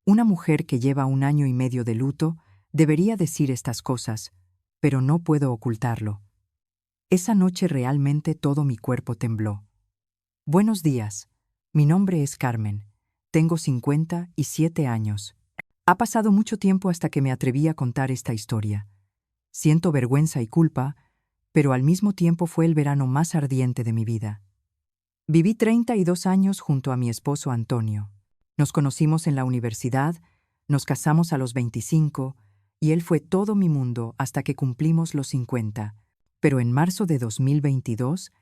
Una mujer que lleva 1 año y medio de luto debería decir estas cosas, pero no puedo ocultarlo. Esa noche realmente todo mi cuerpo tembló. Buenos días. Mi nombre es Carmen. Tengo 57 años. Ha pasado mucho tiempo hasta que me atreví a contar esta historia. Siento vergüenza y culpa, pero al mismo tiempo fue el verano más ardiente de mi vida. Viví 32 años junto a mi esposo Antonio. Nos conocimos en la universidad, nos casamos a los 25, y él fue todo mi mundo hasta que cumplimos los 50. Pero en marzo de 2022,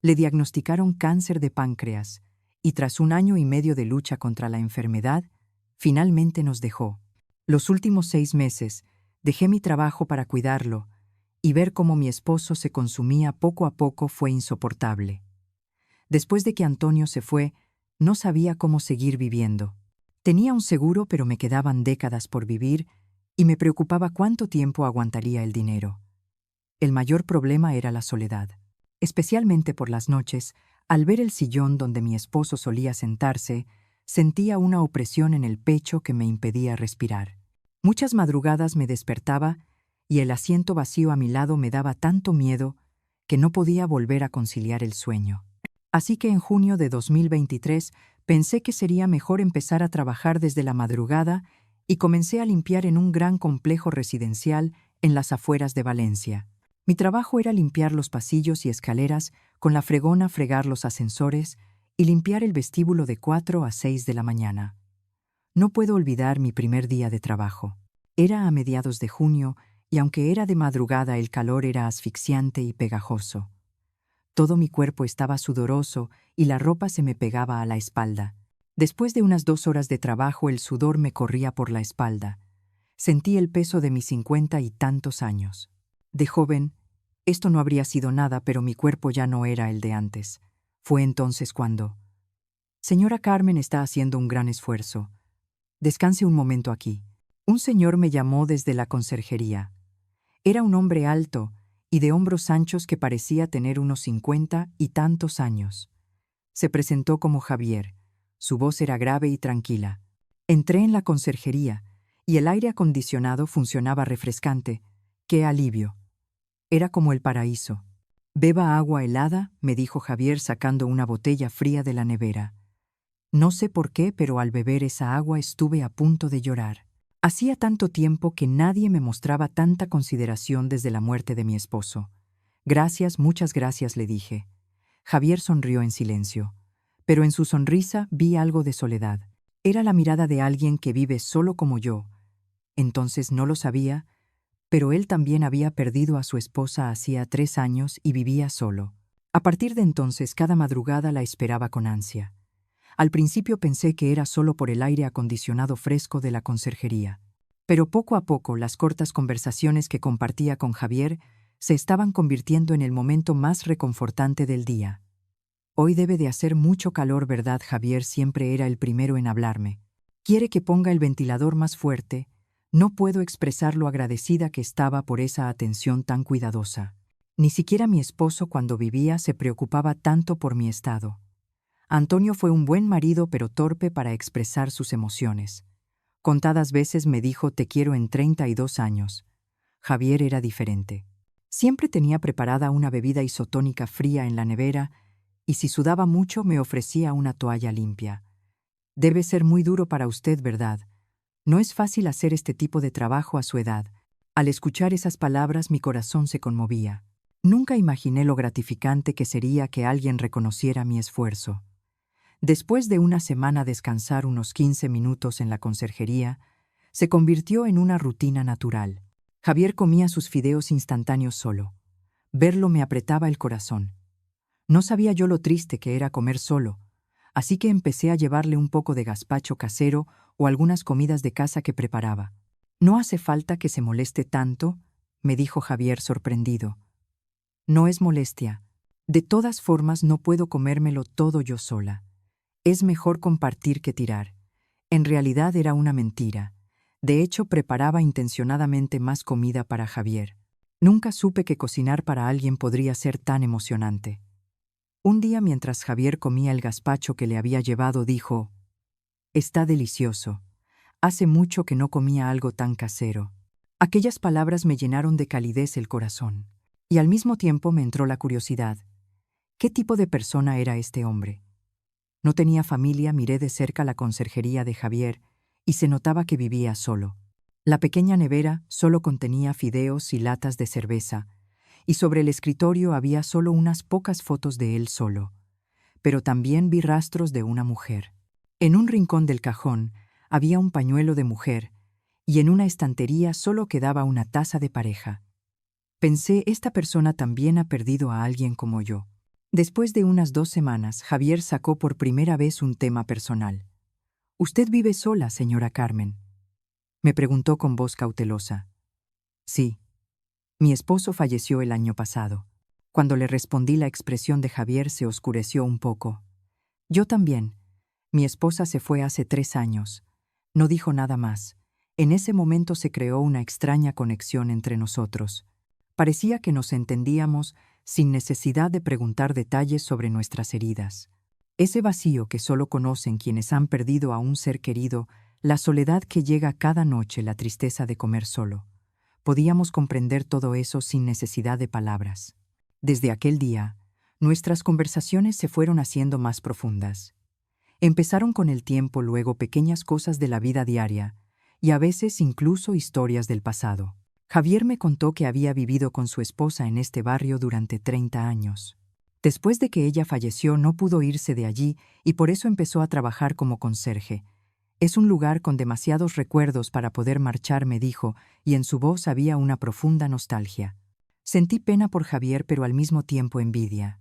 le diagnosticaron cáncer de páncreas, y tras 1 año y medio de lucha contra la enfermedad, finalmente nos dejó. Los últimos 6 meses, dejé mi trabajo para cuidarlo, y ver cómo mi esposo se consumía poco a poco fue insoportable. Después de que Antonio se fue, no sabía cómo seguir viviendo. Tenía un seguro, pero me quedaban décadas por vivir, y me preocupaba cuánto tiempo aguantaría el dinero. El mayor problema era la soledad. Especialmente por las noches, al ver el sillón donde mi esposo solía sentarse, sentía una opresión en el pecho que me impedía respirar. Muchas madrugadas me despertaba y el asiento vacío a mi lado me daba tanto miedo que no podía volver a conciliar el sueño. Así que en junio de 2023 pensé que sería mejor empezar a trabajar desde la madrugada y comencé a limpiar en un gran complejo residencial en las afueras de Valencia. Mi trabajo era limpiar los pasillos y escaleras, con la fregona fregar los ascensores y limpiar el vestíbulo de 4 a 6 de la mañana. No puedo olvidar mi primer día de trabajo. Era a mediados de junio y aunque era de madrugada el calor era asfixiante y pegajoso. Todo mi cuerpo estaba sudoroso y la ropa se me pegaba a la espalda. Después de unas 2 horas de trabajo el sudor me corría por la espalda. Sentí el peso de mis 50 y tantos años. De joven, esto no habría sido nada, pero mi cuerpo ya no era el de antes. Fue entonces cuando... Señora Carmen está haciendo un gran esfuerzo. Descanse un momento aquí. Un señor me llamó desde la conserjería. Era un hombre alto y de hombros anchos que parecía tener unos 50 y tantos años. Se presentó como Javier. Su voz era grave y tranquila. Entré en la conserjería y el aire acondicionado funcionaba refrescante. ¡Qué alivio! Era como el paraíso. «Beba agua helada», me dijo Javier sacando una botella fría de la nevera. No sé por qué, pero al beber esa agua estuve a punto de llorar. Hacía tanto tiempo que nadie me mostraba tanta consideración desde la muerte de mi esposo. «Gracias, muchas gracias», le dije. Javier sonrió en silencio, pero en su sonrisa vi algo de soledad. Era la mirada de alguien que vive solo como yo. Entonces no lo sabía, pero él también había perdido a su esposa hacía 3 años y vivía solo. A partir de entonces, cada madrugada la esperaba con ansia. Al principio pensé que era solo por el aire acondicionado fresco de la conserjería. Pero poco a poco las cortas conversaciones que compartía con Javier se estaban convirtiendo en el momento más reconfortante del día. «Hoy debe de hacer mucho calor, ¿verdad?» Javier siempre era el primero en hablarme. «¿Quiere que ponga el ventilador más fuerte?» No puedo expresar lo agradecida que estaba por esa atención tan cuidadosa. Ni siquiera mi esposo cuando vivía se preocupaba tanto por mi estado. Antonio fue un buen marido pero torpe para expresar sus emociones. Contadas veces me dijo «te quiero» en 32 años. Javier era diferente. Siempre tenía preparada una bebida isotónica fría en la nevera y si sudaba mucho me ofrecía una toalla limpia. «Debe ser muy duro para usted, ¿verdad? No es fácil hacer este tipo de trabajo a su edad». Al escuchar esas palabras mi corazón se conmovía. Nunca imaginé lo gratificante que sería que alguien reconociera mi esfuerzo. Después de una semana descansar unos 15 minutos en la conserjería, se convirtió en una rutina natural. Javier comía sus fideos instantáneos solo. Verlo me apretaba el corazón. No sabía yo lo triste que era comer solo, así que empecé a llevarle un poco de gazpacho casero o algunas comidas de casa que preparaba. «No hace falta que se moleste tanto», me dijo Javier sorprendido. «No es molestia. De todas formas no puedo comérmelo todo yo sola. Es mejor compartir que tirar». En realidad era una mentira. De hecho, preparaba intencionadamente más comida para Javier. Nunca supe que cocinar para alguien podría ser tan emocionante. Un día, mientras Javier comía el gazpacho que le había llevado, dijo: «Está delicioso. Hace mucho que no comía algo tan casero. Aquellas palabras me llenaron de calidez el corazón. Y al mismo tiempo me entró la curiosidad. ¿Qué tipo de persona era este hombre? No tenía familia, miré de cerca la conserjería de Javier y se notaba que vivía solo. La pequeña nevera solo contenía fideos y latas de cerveza, y sobre el escritorio había solo unas pocas fotos de él solo. Pero también vi rastros de una mujer. En un rincón del cajón había un pañuelo de mujer, y en una estantería solo quedaba una taza de pareja. Pensé, esta persona también ha perdido a alguien como yo. Después de unas 2 semanas, Javier sacó por primera vez un tema personal. «¿Usted vive sola, señora Carmen?», me preguntó con voz cautelosa. «Sí. Mi esposo falleció el año pasado». Cuando le respondí, la expresión de Javier se oscureció un poco. «Yo también. Mi esposa se fue hace 3 años». No dijo nada más. En ese momento se creó una extraña conexión entre nosotros. Parecía que nos entendíamos sin necesidad de preguntar detalles sobre nuestras heridas. Ese vacío que solo conocen quienes han perdido a un ser querido, la soledad que llega cada noche, la tristeza de comer solo. Podíamos comprender todo eso sin necesidad de palabras. Desde aquel día, nuestras conversaciones se fueron haciendo más profundas. Empezaron con el tiempo, luego pequeñas cosas de la vida diaria, y a veces incluso historias del pasado. Javier me contó que había vivido con su esposa en este barrio durante 30 años. Después de que ella falleció, no pudo irse de allí y por eso empezó a trabajar como conserje. «Es un lugar con demasiados recuerdos para poder marchar», me dijo, y en su voz había una profunda nostalgia. Sentí pena por Javier, pero al mismo tiempo envidia.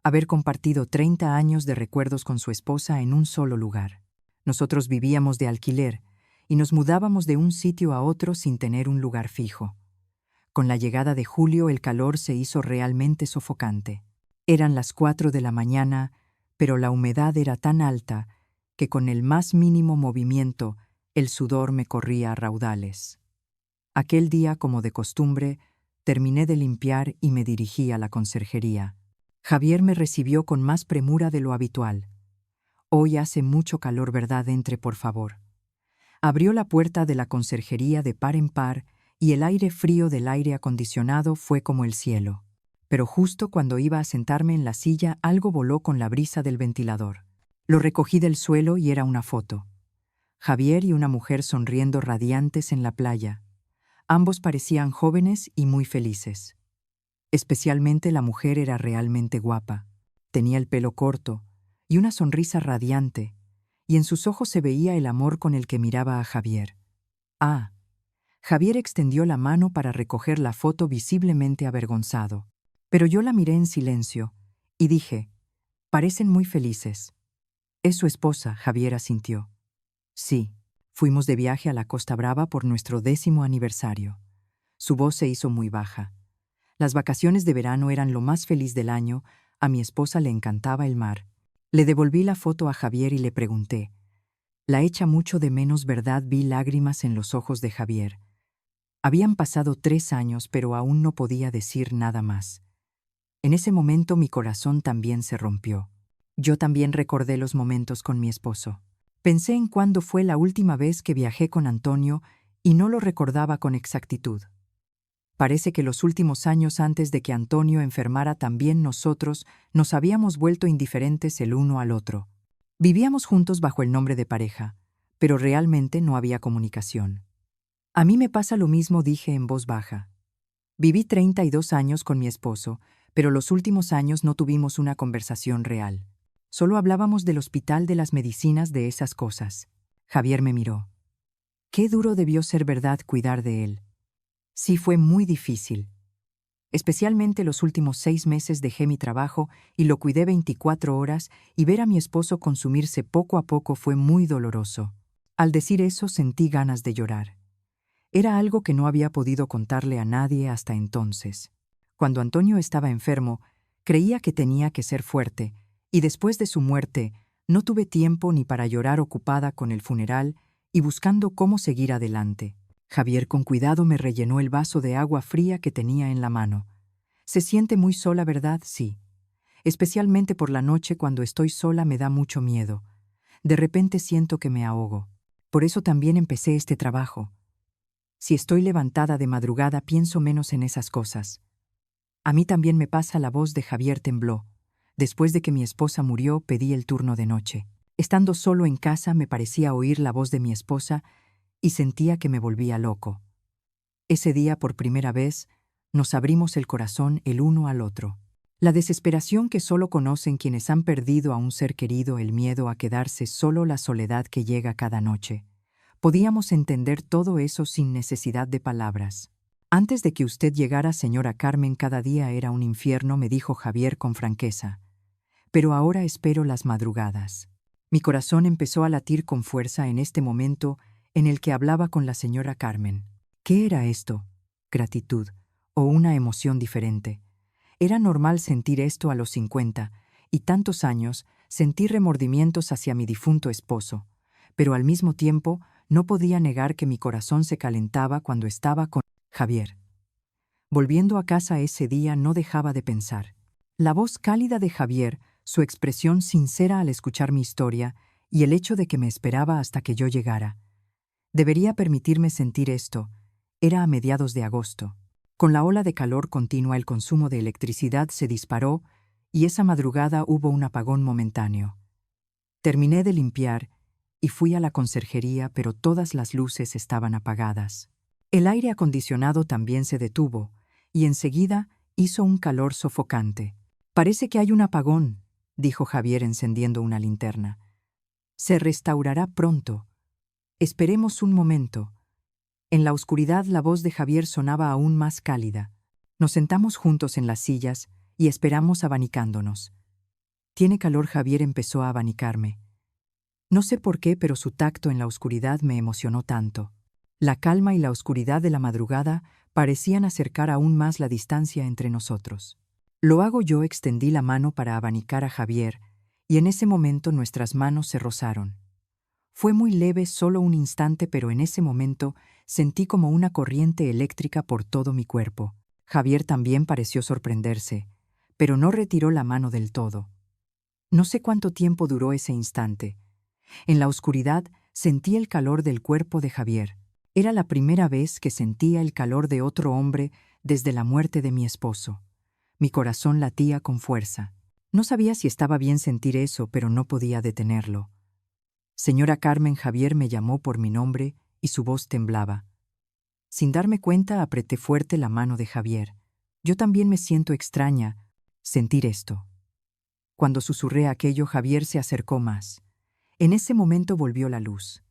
Haber compartido 30 años de recuerdos con su esposa en un solo lugar. Nosotros vivíamos de alquiler y nos mudábamos de un sitio a otro sin tener un lugar fijo. Con la llegada de julio el calor se hizo realmente sofocante. Eran las 4 de la mañana, pero la humedad era tan alta que con el más mínimo movimiento el sudor me corría a raudales. Aquel día, como de costumbre, terminé de limpiar y me dirigí a la conserjería. Javier me recibió con más premura de lo habitual. «Hoy hace mucho calor, ¿verdad? Entre, por favor». Abrió la puerta de la conserjería de par en par y el aire frío del aire acondicionado fue como el cielo. Pero justo cuando iba a sentarme en la silla, algo voló con la brisa del ventilador. Lo recogí del suelo y era una foto. Javier y una mujer sonriendo radiantes en la playa. Ambos parecían jóvenes y muy felices. Especialmente la mujer era realmente guapa. Tenía el pelo corto y una sonrisa radiante, y en sus ojos se veía el amor con el que miraba a Javier. «Ah». Javier extendió la mano para recoger la foto, visiblemente avergonzado. Pero yo la miré en silencio y dije, «Parecen muy felices». «¿Es su esposa?», Javier asintió. «Sí, fuimos de viaje a la Costa Brava por nuestro 10º aniversario». Su voz se hizo muy baja. Las vacaciones de verano eran lo más feliz del año, a mi esposa le encantaba el mar. Le devolví la foto a Javier y le pregunté, «La echa mucho de menos, ¿verdad?». Vi lágrimas en los ojos de Javier. Habían pasado 3 años, pero aún no podía decir nada más. En ese momento mi corazón también se rompió. Yo también recordé los momentos con mi esposo. Pensé en cuándo fue la última vez que viajé con Antonio y no lo recordaba con exactitud. Parece que los últimos años antes de que Antonio enfermara también nosotros nos habíamos vuelto indiferentes el uno al otro. Vivíamos juntos bajo el nombre de pareja, pero realmente no había comunicación. «A mí me pasa lo mismo», dije en voz baja. Viví 32 años con mi esposo, pero los últimos años no tuvimos una conversación real. Solo hablábamos del hospital, de las medicinas, de esas cosas. Javier me miró. Qué duro debió ser, ¿verdad?, cuidar de él. Sí, fue muy difícil. Especialmente los últimos 6 meses dejé mi trabajo y lo cuidé 24 horas, y ver a mi esposo consumirse poco a poco fue muy doloroso. Al decir eso sentí ganas de llorar. Era algo que no había podido contarle a nadie hasta entonces. Cuando Antonio estaba enfermo, creía que tenía que ser fuerte, y después de su muerte no tuve tiempo ni para llorar, ocupada con el funeral y buscando cómo seguir adelante. Javier con cuidado me rellenó el vaso de agua fría que tenía en la mano. Se siente muy sola, ¿verdad? Sí. Especialmente por la noche, cuando estoy sola me da mucho miedo. De repente siento que me ahogo. Por eso también empecé este trabajo. Si estoy levantada de madrugada, pienso menos en esas cosas. A mí también me pasa. La voz de Javier tembló. Después de que mi esposa murió, pedí el turno de noche. Estando solo en casa, me parecía oír la voz de mi esposa y sentía que me volvía loco. Ese día, por primera vez, nos abrimos el corazón el uno al otro. La desesperación que solo conocen quienes han perdido a un ser querido, el miedo a quedarse solo, la soledad que llega cada noche. Podíamos entender todo eso sin necesidad de palabras. Antes de que usted llegara, señora Carmen, cada día era un infierno, me dijo Javier con franqueza. Pero ahora espero las madrugadas. Mi corazón empezó a latir con fuerza en este momento en el que hablaba con la señora Carmen. ¿Qué era esto? ¿Gratitud o una emoción diferente? Era normal sentir esto a los 50 y tantos años, sentir remordimientos hacia mi difunto esposo, pero al mismo tiempo no podía negar que mi corazón se calentaba cuando estaba con Javier. Volviendo a casa ese día no dejaba de pensar. La voz cálida de Javier, su expresión sincera al escuchar mi historia y el hecho de que me esperaba hasta que yo llegara. Debería permitirme sentir esto. Era a mediados de agosto. Con la ola de calor continua el consumo de electricidad se disparó y esa madrugada hubo un apagón momentáneo. Terminé de limpiar y fui a la conserjería, pero todas las luces estaban apagadas. El aire acondicionado también se detuvo y enseguida hizo un calor sofocante. «Parece que hay un apagón», dijo Javier encendiendo una linterna. «Se restaurará pronto. Esperemos un momento». En la oscuridad la voz de Javier sonaba aún más cálida. Nos sentamos juntos en las sillas y esperamos abanicándonos. «¿Tiene calor?» Javier empezó a abanicarme. No sé por qué, pero su tacto en la oscuridad me emocionó tanto. La calma y la oscuridad de la madrugada parecían acercar aún más la distancia entre nosotros. «Lo hago yo», extendí la mano para abanicar a Javier, y en ese momento nuestras manos se rozaron. Fue muy leve, solo un instante, pero en ese momento sentí como una corriente eléctrica por todo mi cuerpo. Javier también pareció sorprenderse, pero no retiró la mano del todo. No sé cuánto tiempo duró ese instante. En la oscuridad sentí el calor del cuerpo de Javier. Era la primera vez que sentía el calor de otro hombre desde la muerte de mi esposo. Mi corazón latía con fuerza. No sabía si estaba bien sentir eso, pero no podía detenerlo. «Señora Carmen», Javier me llamó por mi nombre y su voz temblaba. Sin darme cuenta, apreté fuerte la mano de Javier. Yo también me siento extraña sentir esto. Cuando susurré aquello, Javier se acercó más. En ese momento volvió la luz.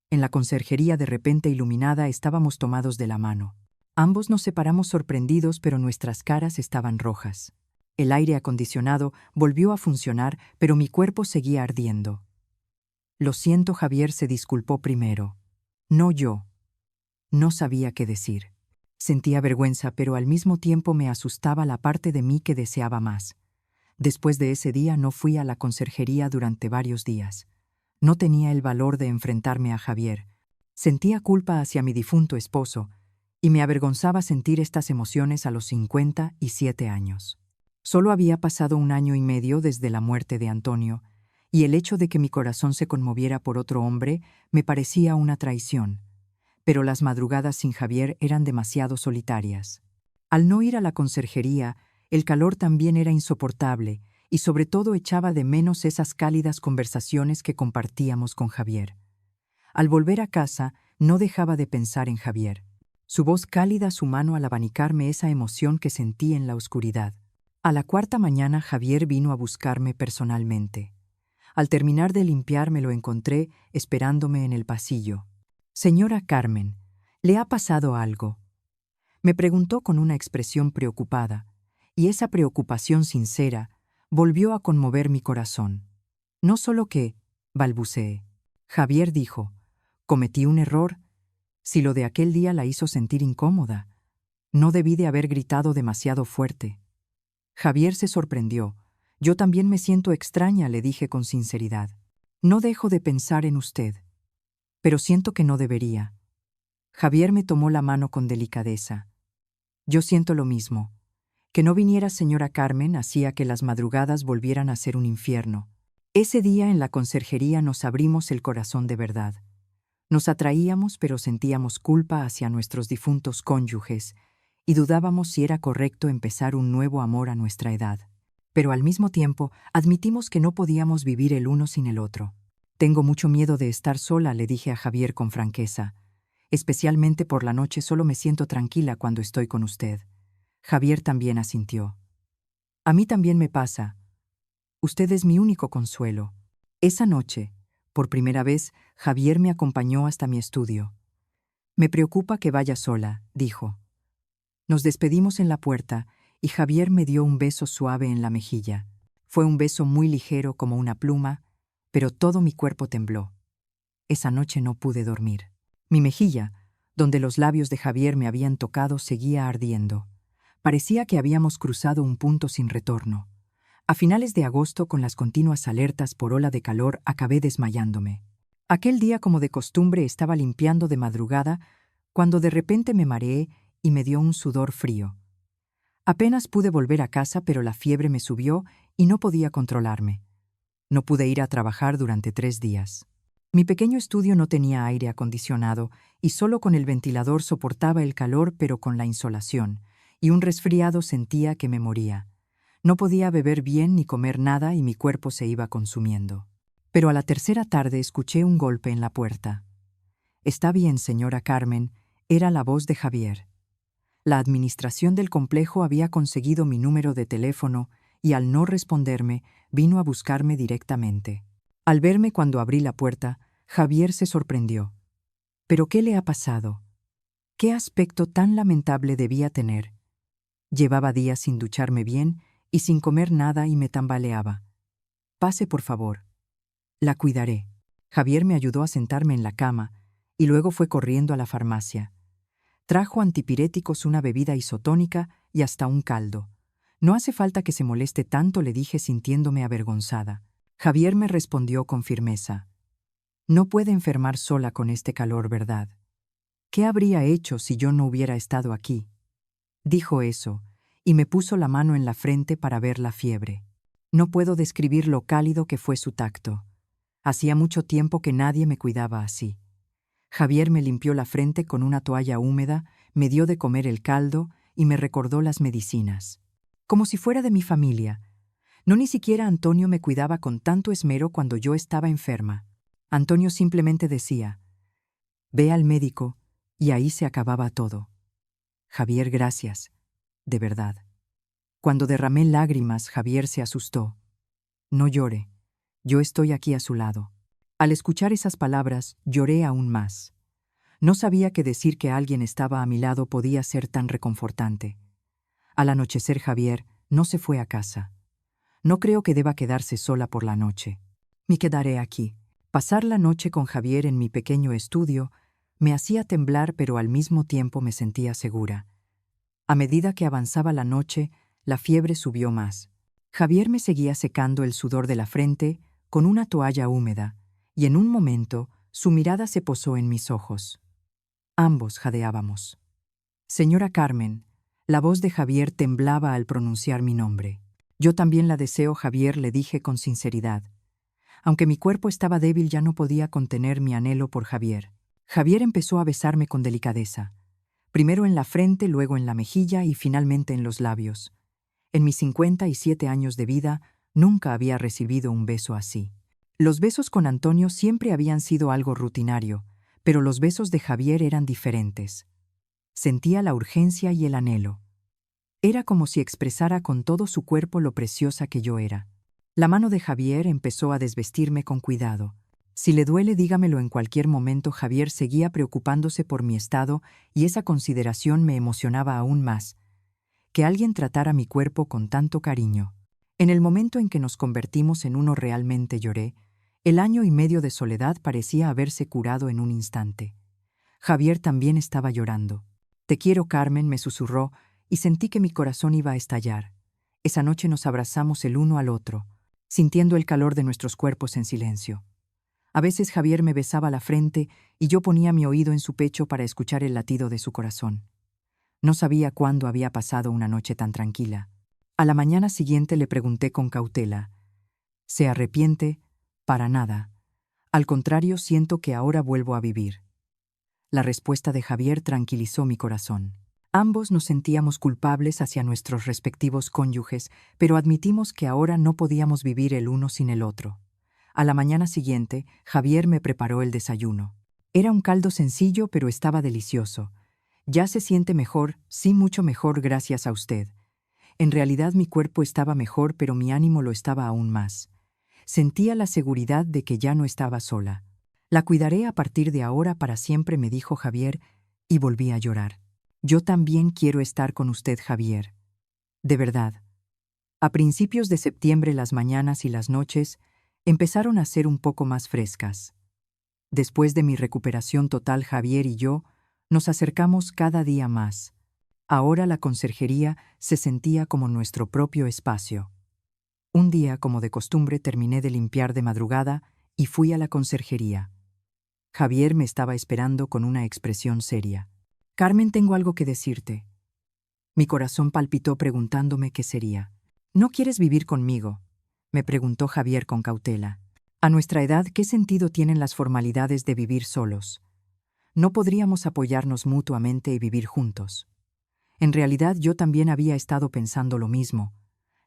En la conserjería, de repente iluminada, estábamos tomados de la mano. Ambos nos separamos sorprendidos, pero nuestras caras estaban rojas. El aire acondicionado volvió a funcionar, pero mi cuerpo seguía ardiendo. «Lo siento», Javier se disculpó primero. No yo. No sabía qué decir. Sentía vergüenza, pero al mismo tiempo me asustaba la parte de mí que deseaba más. Después de ese día no fui a la conserjería durante varios días. No tenía el valor de enfrentarme a Javier. Sentía culpa hacia mi difunto esposo, y me avergonzaba sentir estas emociones a los 57 años. Solo había pasado 1 año y medio desde la muerte de Antonio, y el hecho de que mi corazón se conmoviera por otro hombre me parecía una traición. Pero las madrugadas sin Javier eran demasiado solitarias. Al no ir a la conserjería, el calor también era insoportable, y sobre todo echaba de menos esas cálidas conversaciones que compartíamos con Javier. Al volver a casa, no dejaba de pensar en Javier. Su voz cálida, su mano al abanicarme, esa emoción que sentí en la oscuridad. A la 4ª mañana, Javier vino a buscarme personalmente. Al terminar de limpiar, me lo encontré esperándome en el pasillo. «Señora Carmen, ¿le ha pasado algo?», me preguntó con una expresión preocupada, y esa preocupación sincera volvió a conmover mi corazón. «No solo que», balbuceé. Javier dijo: «Cometí un error. Si lo de aquel día la hizo sentir incómoda, no debí de haber gritado demasiado fuerte». Javier se sorprendió. «Yo también me siento extraña», le dije con sinceridad. «No dejo de pensar en usted, pero siento que no debería». Javier me tomó la mano con delicadeza. «Yo siento lo mismo. Que no viniera señora Carmen hacía que las madrugadas volvieran a ser un infierno. Ese día en la conserjería nos abrimos el corazón de verdad. Nos atraíamos, pero sentíamos culpa hacia nuestros difuntos cónyuges y dudábamos si era correcto empezar un nuevo amor a nuestra edad. Pero al mismo tiempo, admitimos que no podíamos vivir el uno sin el otro. Tengo mucho miedo de estar sola, le dije a Javier con franqueza. Especialmente por la noche solo me siento tranquila cuando estoy con usted. Javier también asintió. A mí también me pasa. Usted es mi único consuelo. Esa noche, por primera vez, Javier me acompañó hasta mi estudio. Me preocupa que vaya sola, dijo. Nos despedimos en la puerta y Javier me dio un beso suave en la mejilla. Fue un beso muy ligero como una pluma, pero todo mi cuerpo tembló. Esa noche no pude dormir. Mi mejilla, donde los labios de Javier me habían tocado, seguía ardiendo. Parecía que habíamos cruzado un punto sin retorno. A finales de agosto, con las continuas alertas por ola de calor, acabé desmayándome. Aquel día, como de costumbre, estaba limpiando de madrugada, cuando de repente me mareé y me dio un sudor frío. Apenas pude volver a casa, pero la fiebre me subió y no podía controlarme. No pude ir a trabajar durante 3 días. Mi pequeño estudio no tenía aire acondicionado y solo con el ventilador soportaba el calor, pero con la insolación, y un resfriado sentía que me moría. No podía beber bien ni comer nada y mi cuerpo se iba consumiendo. Pero a la tercera tarde escuché un golpe en la puerta. «Está bien, señora Carmen», era la voz de Javier. La administración del complejo había conseguido mi número de teléfono y al no responderme, vino a buscarme directamente. Al verme cuando abrí la puerta, Javier se sorprendió. ¿Pero qué le ha pasado? ¿Qué aspecto tan lamentable debía tener? Llevaba días sin ducharme bien y sin comer nada y me tambaleaba. «Pase, por favor. La cuidaré». Javier me ayudó a sentarme en la cama y luego fue corriendo a la farmacia. Trajo antipiréticos, una bebida isotónica y hasta un caldo. «No hace falta que se moleste tanto», le dije sintiéndome avergonzada. Javier me respondió con firmeza. «No puede enfermar sola con este calor, ¿verdad? ¿Qué habría hecho si yo no hubiera estado aquí?». Dijo eso, y me puso la mano en la frente para ver la fiebre. No puedo describir lo cálido que fue su tacto. Hacía mucho tiempo que nadie me cuidaba así. Javier me limpió la frente con una toalla húmeda, me dio de comer el caldo y me recordó las medicinas. Como si fuera de mi familia. No, ni siquiera Antonio me cuidaba con tanto esmero cuando yo estaba enferma. Antonio simplemente decía, «Ve al médico», y ahí se acababa todo. «Javier, gracias. De verdad». Cuando derramé lágrimas, Javier se asustó. «No llore. Yo estoy aquí a su lado». Al escuchar esas palabras, lloré aún más. No sabía que decir que alguien estaba a mi lado podía ser tan reconfortante. Al anochecer, Javier no se fue a casa. No creo que deba quedarse sola por la noche. Me quedaré aquí. Pasar la noche con Javier en mi pequeño estudio me hacía temblar, pero al mismo tiempo me sentía segura. A medida que avanzaba la noche, la fiebre subió más. Javier me seguía secando el sudor de la frente con una toalla húmeda, y en un momento su mirada se posó en mis ojos. Ambos jadeábamos. «Señora Carmen», la voz de Javier temblaba al pronunciar mi nombre. «Yo también la deseo, Javier», le dije con sinceridad. Aunque mi cuerpo estaba débil, ya no podía contener mi anhelo por Javier. Javier empezó a besarme con delicadeza. Primero en la frente, luego en la mejilla y finalmente en los labios. En mis 57 años de vida, nunca había recibido un beso así. Los besos con Antonio siempre habían sido algo rutinario, pero los besos de Javier eran diferentes. Sentía la urgencia y el anhelo. Era como si expresara con todo su cuerpo lo preciosa que yo era. La mano de Javier empezó a desvestirme con cuidado. «Si le duele, dígamelo en cualquier momento». Javier seguía preocupándose por mi estado y esa consideración me emocionaba aún más. Que alguien tratara mi cuerpo con tanto cariño. En el momento en que nos convertimos en uno, realmente lloré. El año y medio de soledad parecía haberse curado en un instante. Javier también estaba llorando. «Te quiero, Carmen», me susurró, y sentí que mi corazón iba a estallar. Esa noche nos abrazamos el uno al otro, sintiendo el calor de nuestros cuerpos en silencio. A veces Javier me besaba la frente y yo ponía mi oído en su pecho para escuchar el latido de su corazón. No sabía cuándo había pasado una noche tan tranquila. A la mañana siguiente le pregunté con cautela. «¿Se arrepiente?» «Para nada. Al contrario, siento que ahora vuelvo a vivir. La respuesta de Javier tranquilizó mi corazón. Ambos nos sentíamos culpables hacia nuestros respectivos cónyuges, pero admitimos que ahora no podíamos vivir el uno sin el otro. A la mañana siguiente, Javier me preparó el desayuno. Era un caldo sencillo, pero estaba delicioso. Ya se siente mejor, sí, mucho mejor gracias a usted. En realidad mi cuerpo estaba mejor, pero mi ánimo lo estaba aún más. Sentía la seguridad de que ya no estaba sola. La cuidaré a partir de ahora para siempre, me dijo Javier, y volví a llorar. Yo también quiero estar con usted, Javier. De verdad. A principios de septiembre las mañanas y las noches empezaron a ser un poco más frescas. Después de mi recuperación total, Javier y yo nos acercamos cada día más. Ahora la conserjería se sentía como nuestro propio espacio. Un día, como de costumbre, terminé de limpiar de madrugada y fui a la conserjería. Javier me estaba esperando con una expresión seria. «Carmen, tengo algo que decirte». Mi corazón palpitó preguntándome qué sería. «¿No quieres vivir conmigo?», me preguntó Javier con cautela. «A nuestra edad, ¿qué sentido tienen las formalidades de vivir solos? ¿No podríamos apoyarnos mutuamente y vivir juntos?». En realidad yo también había estado pensando lo mismo.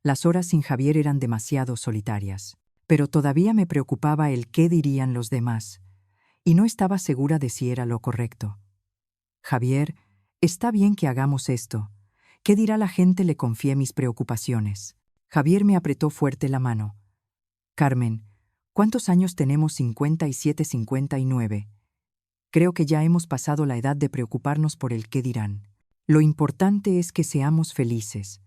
Las horas sin Javier eran demasiado solitarias. Pero todavía me preocupaba el qué dirían los demás, y no estaba segura de si era lo correcto. «Javier, está bien que hagamos esto. ¿Qué dirá la gente?», le confié mis preocupaciones. Javier me apretó fuerte la mano. «Carmen, ¿cuántos años tenemos? 57, 59. Creo que ya hemos pasado la edad de preocuparnos por el qué dirán. Lo importante es que seamos felices».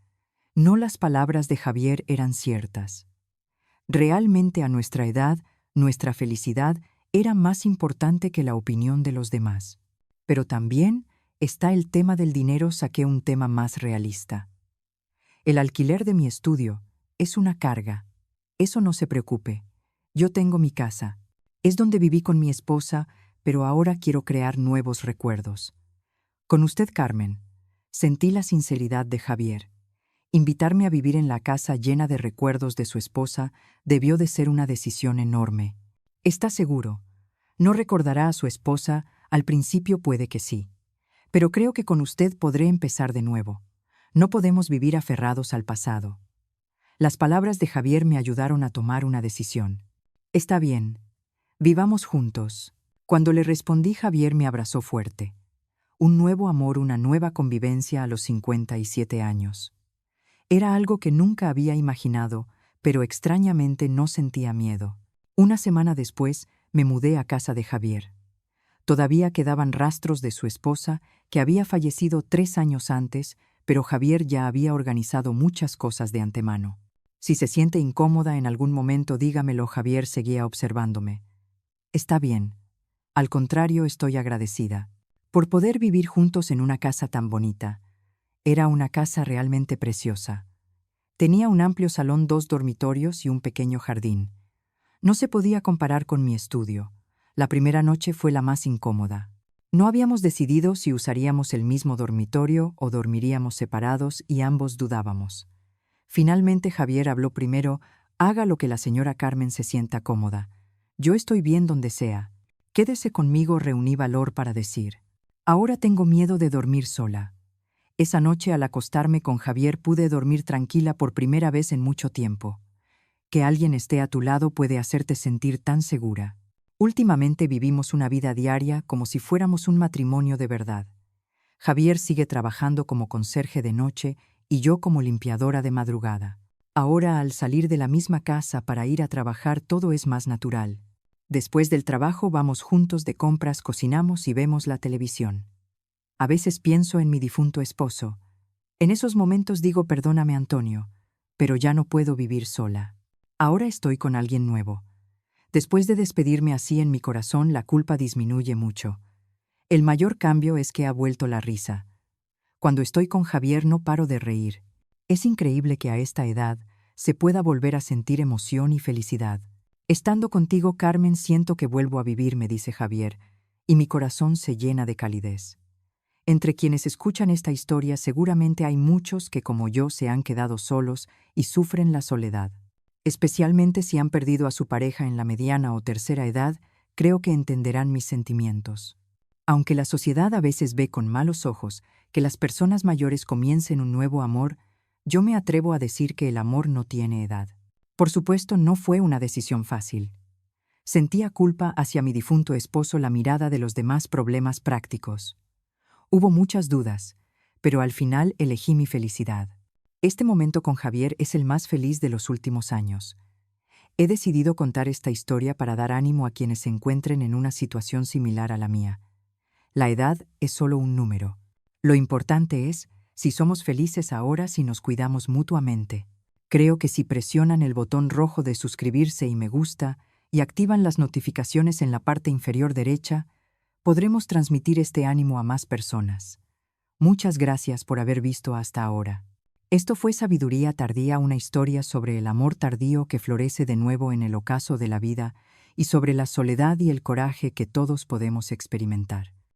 No, las palabras de Javier eran ciertas. Realmente a nuestra edad, nuestra felicidad era más importante que la opinión de los demás. Pero también está el tema del dinero. Saqué un tema más realista. El alquiler de mi estudio es una carga. Eso no se preocupe. Yo tengo mi casa. Es donde viví con mi esposa, pero ahora quiero crear nuevos recuerdos. Con usted, Carmen. Sentí la sinceridad de Javier. Invitarme a vivir en la casa llena de recuerdos de su esposa debió de ser una decisión enorme. «¿Está seguro? No recordará a su esposa? Al principio puede que sí. Pero creo que con usted podré empezar de nuevo. No podemos vivir aferrados al pasado». Las palabras de Javier me ayudaron a tomar una decisión. «Está bien. Vivamos juntos». Cuando le respondí, Javier me abrazó fuerte. Un nuevo amor, una nueva convivencia a los 57 años. Era algo que nunca había imaginado, pero extrañamente no sentía miedo. Una semana después, me mudé a casa de Javier. Todavía quedaban rastros de su esposa, que había fallecido 3 años antes, pero Javier ya había organizado muchas cosas de antemano. «Si se siente incómoda en algún momento, dígamelo». Javier seguía observándome. «Está bien. Al contrario, estoy agradecida por poder vivir juntos en una casa tan bonita». Era una casa realmente preciosa. Tenía un amplio salón, 2 dormitorios y un pequeño jardín. No se podía comparar con mi estudio. La primera noche fue la más incómoda. No habíamos decidido si usaríamos el mismo dormitorio o dormiríamos separados y ambos dudábamos. Finalmente Javier habló primero. «Haga lo que la señora Carmen se sienta cómoda. Yo estoy bien donde sea. Quédese conmigo». Reuní valor para decir: «Ahora tengo miedo de dormir sola». Esa noche, al acostarme con Javier, pude dormir tranquila por primera vez en mucho tiempo. Que alguien esté a tu lado puede hacerte sentir tan segura. Últimamente vivimos una vida diaria como si fuéramos un matrimonio de verdad. Javier sigue trabajando como conserje de noche y yo como limpiadora de madrugada. Ahora, al salir de la misma casa para ir a trabajar, todo es más natural. Después del trabajo vamos juntos de compras, cocinamos y vemos la televisión. A veces pienso en mi difunto esposo. En esos momentos digo: «Perdóname, Antonio, pero ya no puedo vivir sola. Ahora estoy con alguien nuevo». Después de despedirme así, en mi corazón la culpa disminuye mucho. El mayor cambio es que ha vuelto la risa. Cuando estoy con Javier no paro de reír. Es increíble que a esta edad se pueda volver a sentir emoción y felicidad. «Estando contigo, Carmen, siento que vuelvo a vivir», me dice Javier, y mi corazón se llena de calidez. Entre quienes escuchan esta historia seguramente hay muchos que, como yo, se han quedado solos y sufren la soledad. Especialmente si han perdido a su pareja en la mediana o tercera edad, creo que entenderán mis sentimientos. Aunque la sociedad a veces ve con malos ojos que las personas mayores comiencen un nuevo amor, yo me atrevo a decir que el amor no tiene edad. Por supuesto, no fue una decisión fácil. Sentía culpa hacia mi difunto esposo, la mirada de los demás, problemas prácticos. Hubo muchas dudas, pero al final elegí mi felicidad. Este momento con Javier es el más feliz de los últimos años. He decidido contar esta historia para dar ánimo a quienes se encuentren en una situación similar a la mía. La edad es solo un número. Lo importante es si somos felices ahora, si nos cuidamos mutuamente. Creo que si presionan el botón rojo de suscribirse y me gusta y activan las notificaciones en la parte inferior derecha, podremos transmitir este ánimo a más personas. Muchas gracias por haber visto hasta ahora. Esto fue Sabiduría Tardía, una historia sobre el amor tardío que florece de nuevo en el ocaso de la vida y sobre la soledad y el coraje que todos podemos experimentar.